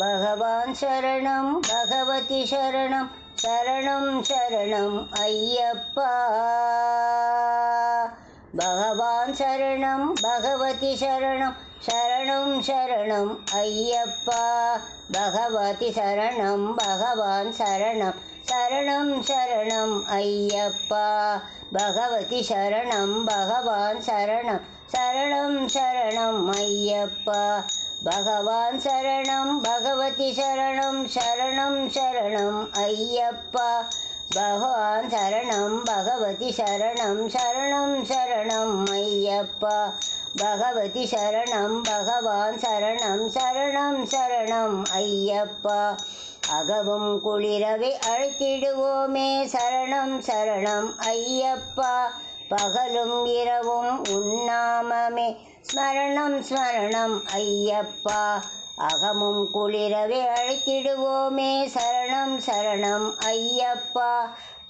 பகவான் சரணம் பகவதி சரணம் சரணம் சரணம் ஐயப்பா. பகவான் சரணம் பகவதி சரணம் சரணம் சரணம் ஐயப்பா. பகவதி சரணம் பகவான் சரணம் சரணம் சரணம் ஐயப்பா. பகவதி சரணம் பகவான் சரணம் சரணம் சரணம் ஐயப்பா. பகவான் சரணம் பகவதி சரணம் சரணம் சரணம் ஐயப்பா. பகவான் சரணம் பகவதி சரணம் சரணம் சரணம் ஐயப்பா. பகவதி சரணம் பகவான் சரணம் சரணம் சரணம் ஐயப்பா. அகவும் குளிரவே அழைத்திடுவோமே சரணம் சரணம் ஐயப்பா. பகலும் இரவும் உன்னாமமே ஸ்மரணம் ஸ்மரணம் ஐயப்பா. அகமும் குளிரவே அழைத்திடுவோமே சரணம் சரணம் ஐயப்பா.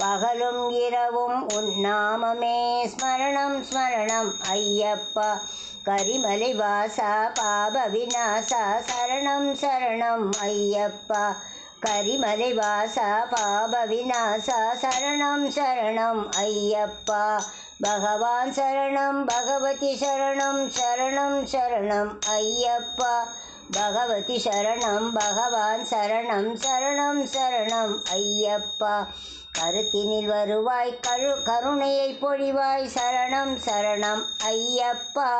பகலும் இரவும் உன்னாமமே ஸ்மரணம் ஸ்மரணம் ஐயப்பா. கரிமலை வாசா பாப விநாசா சரணம் சரணம் ஐயப்பா. கரிமலை வாசா பாப விநாசா சரணம் சரணம் ஐயப்பா. பகவான் சரணம் பகவதி சரணம் சரணம் சரணம் ஐயப்பா. பகவதி சரணம் பகவான் சரணம் சரணம் சரணம் ஐயப்பா. கருத்தினில் வருவாய் கருணையை பொழிவாய் சரணம் சரணம் ஐயப்பா.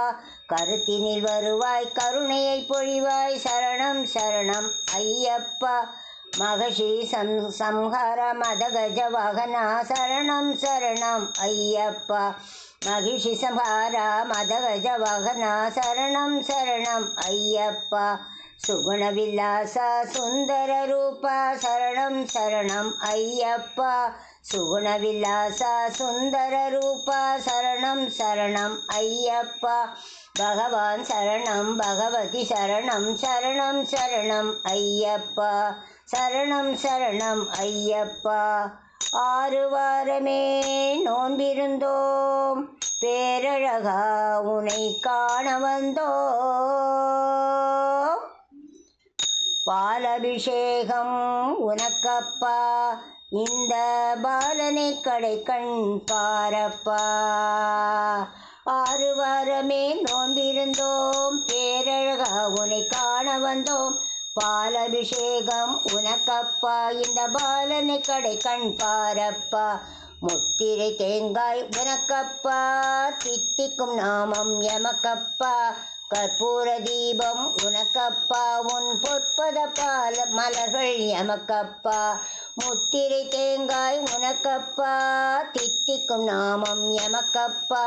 கருத்தினில் வருவாய் கருணையை பொழிவாய் சரணம் சரணம் ஐயப்பா. மகஷி சம்ஹார மதகஜ வாகனா சரணம் சரணம் ஐயப்பா. மகிஷி சம்ஹார மதகஜ வாகனா சரணம் சரணம் ஐயப்பா. சுகுண விலாச சுந்தர ரூபா சரணம் சரணம் ஐயப்பா. சுகுண விலாச சுந்தர ரூபா சரணம் சரணம் ஐயப்பா. பகவான் சரணம் பகவதி சரணம் சரணம் சரணம் ஐயப்பா. சரணம் சரணம் ஐயப்பா. 6 வாரமே நோன்பிருந்தோம் பேரழகா உனை காண வந்தோம். பாலபிஷேகம் உனக்கப்பா இந்த பாலனை கடை கண் பாரப்பா. 6 வாரமே நோன்பிருந்தோம் பேரழகா உனை காண வந்தோம். பாலபிஷேகம் உனக்கப்பா இந்த பாலனை கடை கண் பாரப்பா. முத்திரை தேங்காய் உனக்கப்பா தித்திக்கும் நாமம் எமக்கப்பா. கற்பூர தீபம் உனக்கப்பா உன் பொற்பத பால மலர்கள் எமக்கப்பா. முத்திரை தேங்காய் உனக்கப்பா தித்திக்கும் நாமம் எமக்கப்பா.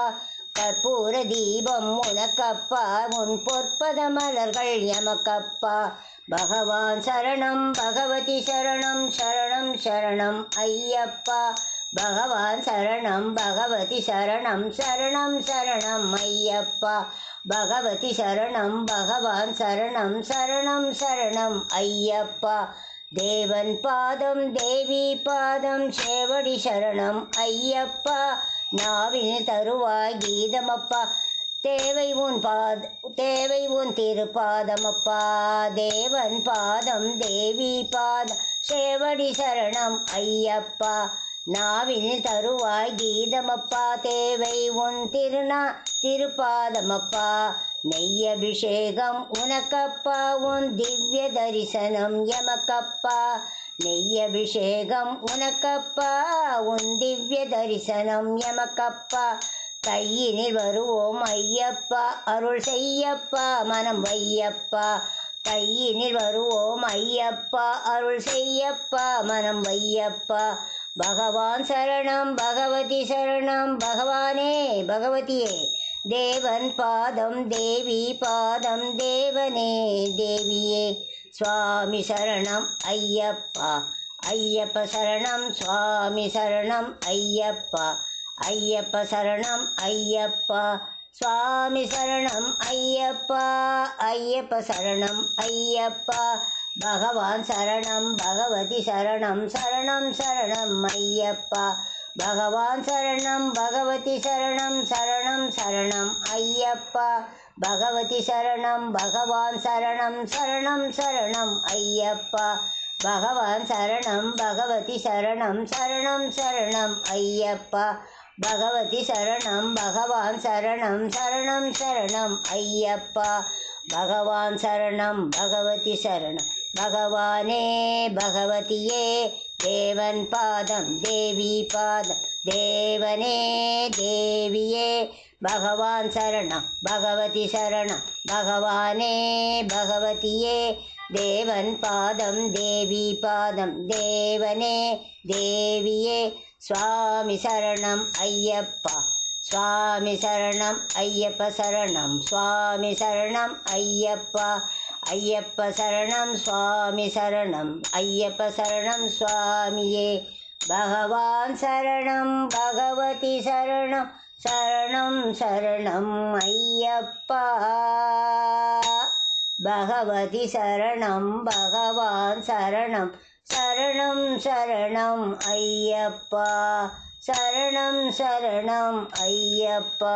கற்பூர தீபம் உனக்கப்பா உன் பொற்பத மலர்கள் எமக்கப்பா. பகவான் சரணம் பகவதி சரணம் சரணம் சரணம் ஐயப்பா. பகவான் சரணம் பகவதி சரணம் சரணம் சரணம் ஐயப்பா. பகவதி சரணம் பகவான் சரணம் சரணம் சரணம் ஐயப்பா. தேவன் பாதம் தேவி பாதம் சேவடி சரணம் ஐயப்பா. நாவில் தருவாய் கீதமப்பா தேவை உன் திருப்பாதமப்பா. தேவன் பாதம் தேவி பாதம் சேவடி சரணம் ஐயப்பா. நாவில் தருவாய் கீதமப்பா தேவை உன் திருப்பாதமப்பா. நெய்யபிஷேகம் உனக்கப்பா உன் திவ்ய தரிசனம் எமக்கப்பா. நெய்யபிஷேகம் உனக்கப்பா உன் திவ்ய தரிசனம் எமக்கப்பா. கையினில் வருவோம் ஐயப்பா அருள் செய்யப்பா மனம் வையப்பா. கையினில் வருவோம் ஐயப்பா அருள் செய்யப்பா மனம் வையப்பா. பகவான் சரணம் பகவதி சரணம் பகவானே பகவதியே. தேவன் பாதம் தேவி பாதம் தேவனே தேவியே. சுவாமி சரணம் ஐயப்பா. ஐயப்ப சரணம் சுவாமி சரணம் ஐயப்பா. ஐயப்ப சரணம் ஐயப்பா. சுவாமி சரணம் ஐயப்பா. ஐயப்ப சரணம் ஐயப்பா. பகவான் சரணம் பகவதி சரணம் சரணம் சரணம் ஐயப்பா. பகவான் சரணம் பகவதி சரணம் சரணம் சரணம் ஐயப்பா. பகவதி சரணம் பகவான் சரணம் சரணம் சரணம் ஐயப்பா பகவான் சரணம் பகவதி சரணம் சரணம் சரணம் ஐயப்பா பகவதி சரணம் பகவான் சரணம் சரணம் சரணம் ஐயப்பா பகவான் சரணம் பகவதி சரணம் பகவானே பகவதியே தேவன் பாதம் தேவி பாதம் தேவனே தேவியே பகவான் சரணம் பகவதி சரணம் பகவானே பகவதியே தேவன் பாதம் தேவி பாதம் தேவனே தேவியே சுவாமி சரணம் ஐயப்பா சுவாமி சரணம் ஐயப்ப சரணம் சுவாமி சரணம் ஐயப்பா ஐயப்ப சரணம் சுவாமி சரணம் ஐயப்ப சரணம் சுவாமியே பகவான் சரணம் பகவதி சரணம் சரணம் சரணம் ஐயப்பா பகவதி சரணம் பகவான் சரணம் சரணம் சரணம் ஐயப்பா சரணம் சரணம் ஐயப்பா